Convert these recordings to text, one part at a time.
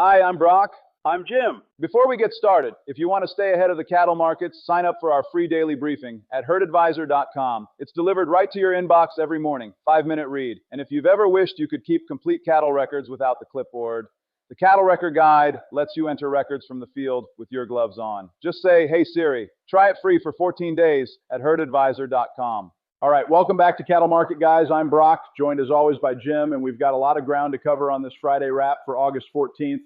Hi, I'm Brock. I'm Jim. Before we get started, if you want to stay ahead of the cattle markets, sign up for our free daily briefing at herdadvisor.com. It's delivered right to your inbox every morning, 5-minute read. And if you've ever wished you could keep complete cattle records without the clipboard, the Cattle Record Guide lets you enter records from the field with your gloves on. Just say, "Hey Siri, try it free for 14 days at herdadvisor.com. All right, welcome back to Cattle Market Guys. I'm Brock, joined as always by Jim, and we've got a lot of ground to cover on this Friday wrap for August 14th.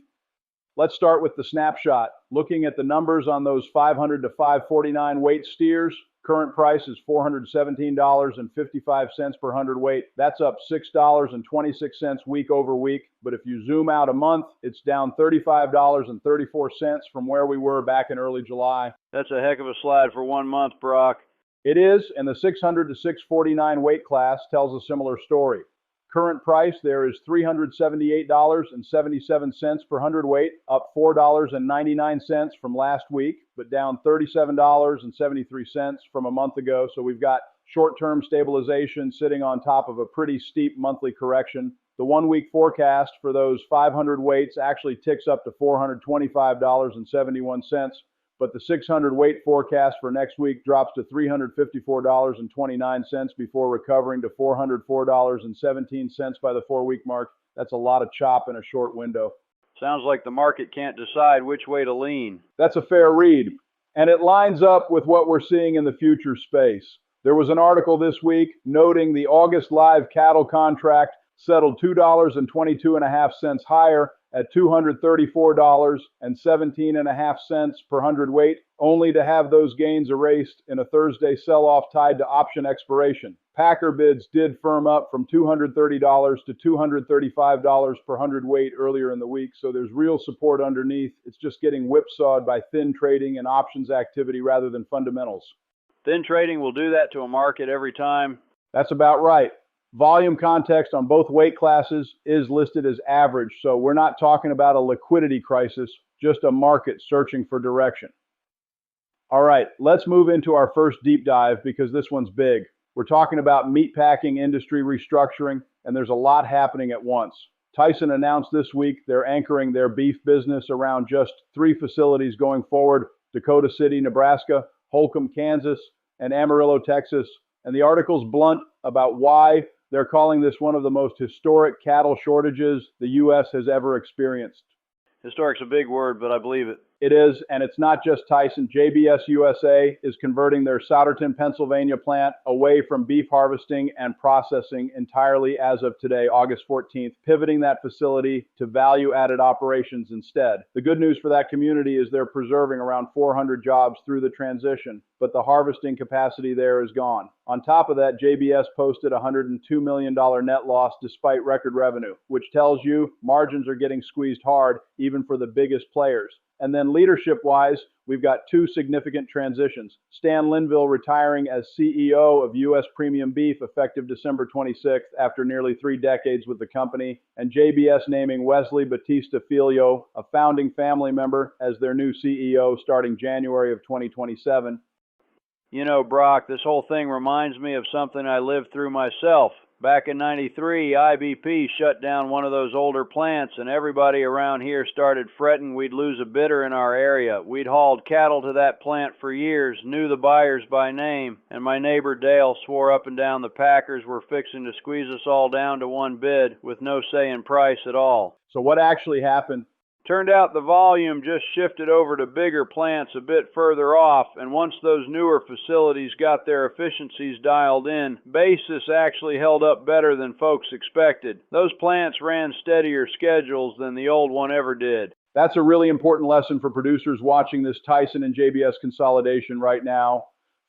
Let's start with the snapshot. Looking at the numbers on those 500 to 549 weight steers, current price is $417.55 per hundredweight. That's up $6.26 week over week. But if you zoom out a month, it's down $35.34 from where we were back in early July. That's a heck of a slide for 1 month, Brock. It is, and the 600 to 649 weight class tells a similar story. Current price there is $378.77 per hundredweight, up $4.99 from last week, but down $37.73 from a month ago. So we've got short-term stabilization sitting on top of a pretty steep monthly correction. The 1-week forecast for those 500 weights actually ticks up to $425.71. But the 600 weight forecast for next week drops to $354.29 before recovering to $404.17 by the 4-week mark. That's a lot of chop in a short window. Sounds like the market can't decide which way to lean. That's a fair read. And it lines up with what we're seeing in the future space. There was an article this week noting the August live cattle contract settled $2.22.5 higher at $234.17.5 per hundredweight, only to have those gains erased in a Thursday sell-off tied to option expiration. Packer bids did firm up from $230 to $235 per hundredweight earlier in the week, so there's real support underneath. It's just getting whipsawed by thin trading and options activity rather than fundamentals. Thin trading will do that to a market every time. That's about right. Volume context on both weight classes is listed as average, so we're not talking about a liquidity crisis, just a market searching for direction. All right, let's move into our first deep dive because this one's big. We're talking about meatpacking industry restructuring, and there's a lot happening at once. Tyson announced this week they're anchoring their beef business around just 3 facilities going forward: Dakota City, Nebraska, Holcomb, Kansas, and Amarillo, Texas. And the article's blunt about why they're calling this one of the most historic cattle shortages the U.S. has ever experienced. Historic's a big word, but I believe it. It is, and it's not just Tyson. JBS USA is converting their Souderton, Pennsylvania plant away from beef harvesting and processing entirely as of today, August 14th, pivoting that facility to value-added operations instead. The good news for that community is they're preserving around 400 jobs through the transition, but the harvesting capacity there is gone. On top of that, JBS posted a $102 million net loss despite record revenue, which tells you margins are getting squeezed hard even for the biggest players. And then leadership-wise, we've got 2 significant transitions. Stan Linville retiring as CEO of U.S. Premium Beef effective December 26th after nearly 3 decades with the company, and JBS naming Wesley Batista Filio, a founding family member, as their new CEO starting January of 2027. You know, Brock, this whole thing reminds me of something I lived through myself. Back in '93, IBP shut down one of those older plants, and everybody around here started fretting we'd lose a bidder in our area. We'd hauled cattle to that plant for years, knew the buyers by name, and my neighbor Dale swore up and down the Packers were fixing to squeeze us all down to one bid with no say in price at all. So what actually happened? Turned out the volume just shifted over to bigger plants a bit further off, and once those newer facilities got their efficiencies dialed in, basis actually held up better than folks expected. Those plants ran steadier schedules than the old one ever did. That's a really important lesson for producers watching this Tyson and JBS consolidation right now.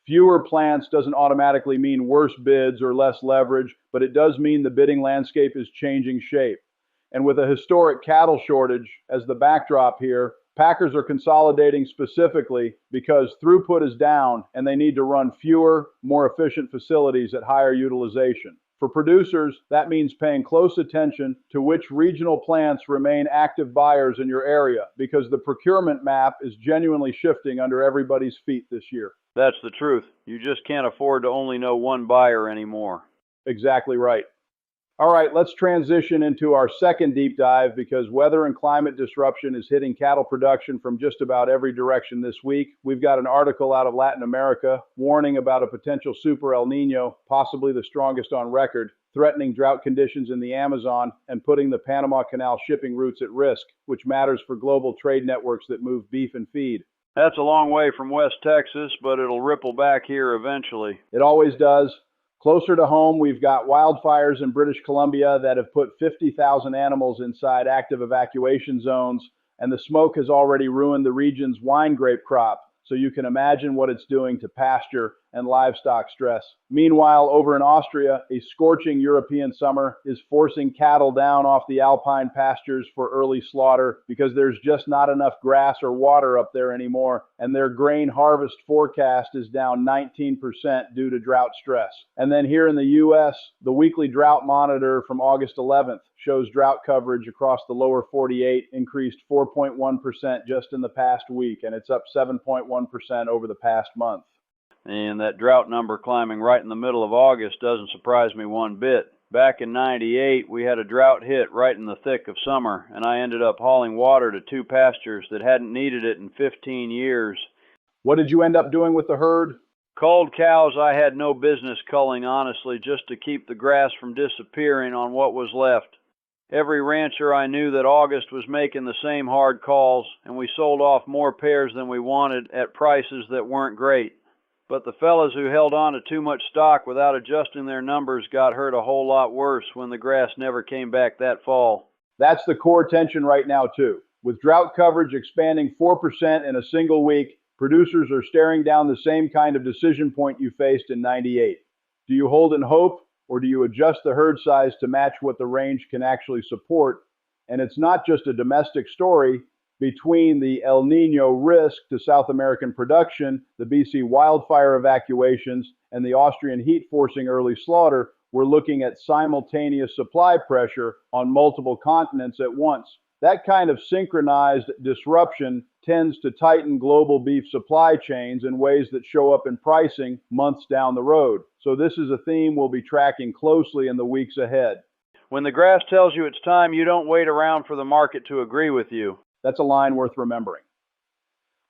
Fewer plants doesn't automatically mean worse bids or less leverage, but it does mean the bidding landscape is changing shape. And with a historic cattle shortage as the backdrop here, Packers are consolidating specifically because throughput is down and they need to run fewer, more efficient facilities at higher utilization. For producers, that means paying close attention to which regional plants remain active buyers in your area because the procurement map is genuinely shifting under everybody's feet this year. That's the truth. You just can't afford to only know one buyer anymore. Exactly right. All right, let's transition into our second deep dive because weather and climate disruption is hitting cattle production from just about every direction this week. We've got an article out of Latin America warning about a potential super El Nino, possibly the strongest on record, threatening drought conditions in the Amazon and putting the Panama Canal shipping routes at risk, which matters for global trade networks that move beef and feed. That's a long way from West Texas, but it'll ripple back here eventually. It always does. Closer to home, we've got wildfires in British Columbia that have put 50,000 animals inside active evacuation zones, and the smoke has already ruined the region's wine grape crop, so you can imagine what it's doing to pasture and livestock stress. Meanwhile, over in Austria, a scorching European summer is forcing cattle down off the Alpine pastures for early slaughter because there's just not enough grass or water up there anymore, and their grain harvest forecast is down 19% due to drought stress. And then here in the U.S., the weekly drought monitor from August 11th shows drought coverage across the lower 48 increased 4.1% just in the past week, and it's up 7.1% over the past month. And that drought number climbing right in the middle of August doesn't surprise me one bit. Back in '98, we had a drought hit right in the thick of summer, and I ended up hauling water to two pastures that hadn't needed it in 15 years. What did you end up doing with the herd? Culled cows I had no business culling, honestly, just to keep the grass from disappearing on what was left. Every rancher I knew that August was making the same hard calls, and we sold off more pairs than we wanted at prices that weren't great. But the fellas who held on to too much stock without adjusting their numbers got hurt a whole lot worse when the grass never came back that fall. That's the core tension right now, too. With drought coverage expanding 4% in a single week, producers are staring down the same kind of decision point you faced in '98. Do you hold in hope, or do you adjust the herd size to match what the range can actually support? And it's not just a domestic story. Between the El Nino risk to South American production, the BC wildfire evacuations, and the Austrian heat forcing early slaughter, we're looking at simultaneous supply pressure on multiple continents at once. That kind of synchronized disruption tends to tighten global beef supply chains in ways that show up in pricing months down the road. So this is a theme we'll be tracking closely in the weeks ahead. When the grass tells you it's time, you don't wait around for the market to agree with you. That's a line worth remembering.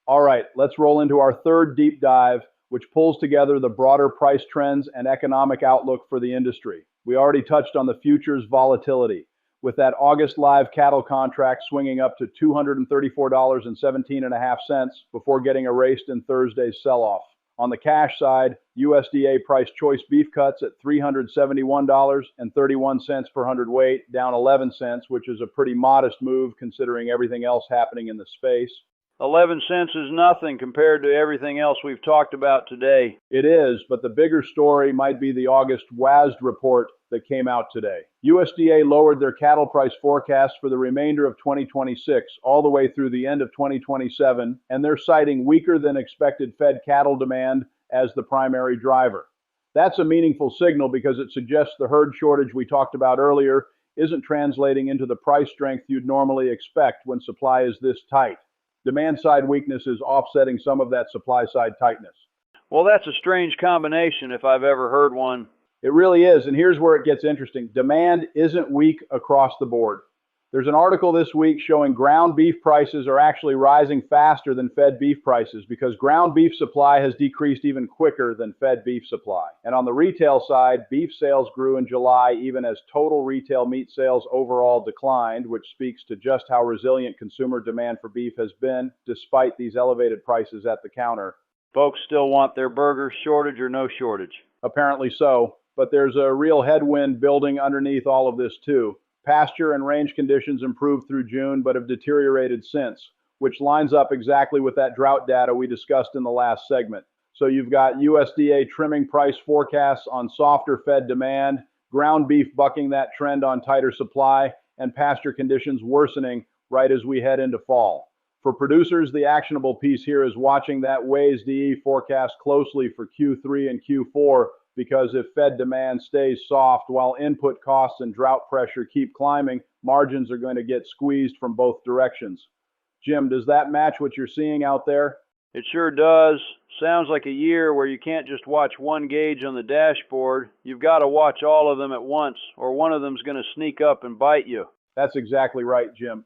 All right, let's roll into our third deep dive, which pulls together the broader price trends and economic outlook for the industry. We already touched on the futures volatility, with that August live cattle contract swinging up to $234.17 before getting erased in Thursday's sell-off. On the cash side, USDA priced choice beef cuts at $371.31 per hundredweight, down 11 cents, which is a pretty modest move considering everything else happening in the space. 11 cents is nothing compared to everything else we've talked about today. It is, but the bigger story might be the August WASDE report that came out today. USDA lowered their cattle price forecast for the remainder of 2026 all the way through the end of 2027, and they're citing weaker than expected fed cattle demand as the primary driver. That's a meaningful signal because it suggests the herd shortage we talked about earlier isn't translating into the price strength you'd normally expect when supply is this tight. Demand side weakness is offsetting some of that supply side tightness. Well, that's a strange combination if I've ever heard one. It really is, and here's where it gets interesting. Demand isn't weak across the board. There's an article this week showing ground beef prices are actually rising faster than fed beef prices because ground beef supply has decreased even quicker than fed beef supply. And on the retail side, beef sales grew in July even as total retail meat sales overall declined, which speaks to just how resilient consumer demand for beef has been despite these elevated prices at the counter. Folks still want their burgers, shortage or no shortage. Apparently so, but there's a real headwind building underneath all of this too. Pasture and range conditions improved through June but have deteriorated since, which lines up exactly with that drought data we discussed in the last segment. So you've got USDA trimming price forecasts on softer fed demand, ground beef bucking that trend on tighter supply, and pasture conditions worsening right as we head into fall. For producers, the actionable piece here is watching that WASDE forecast closely for Q3 and Q4, because if fed demand stays soft while input costs and drought pressure keep climbing, margins are going to get squeezed from both directions. Jim, does that match what you're seeing out there? It sure does. Sounds like a year where you can't just watch one gauge on the dashboard. You've got to watch all of them at once, or one of them's going to sneak up and bite you. That's exactly right, Jim.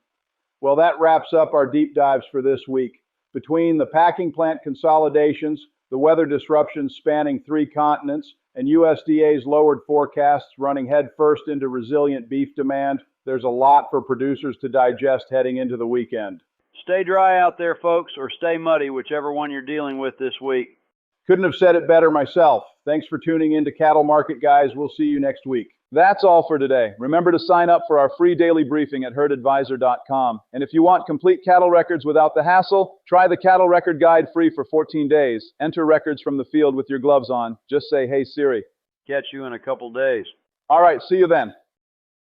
Well, that wraps up our deep dives for this week. Between the packing plant consolidations, the weather disruptions spanning 3 continents, and USDA's lowered forecasts running headfirst into resilient beef demand, there's a lot for producers to digest heading into the weekend. Stay dry out there, folks, or stay muddy, whichever one you're dealing with this week. Couldn't have said it better myself. Thanks for tuning in to Cattle Market Guys. We'll see you next week. That's all for today. Remember to sign up for our free daily briefing at herdadvisor.com. And if you want complete cattle records without the hassle, try the Cattle Record Guide free for 14 days. Enter records from the field with your gloves on. Just say, "Hey Siri." Catch you in a couple days. All right, see you then.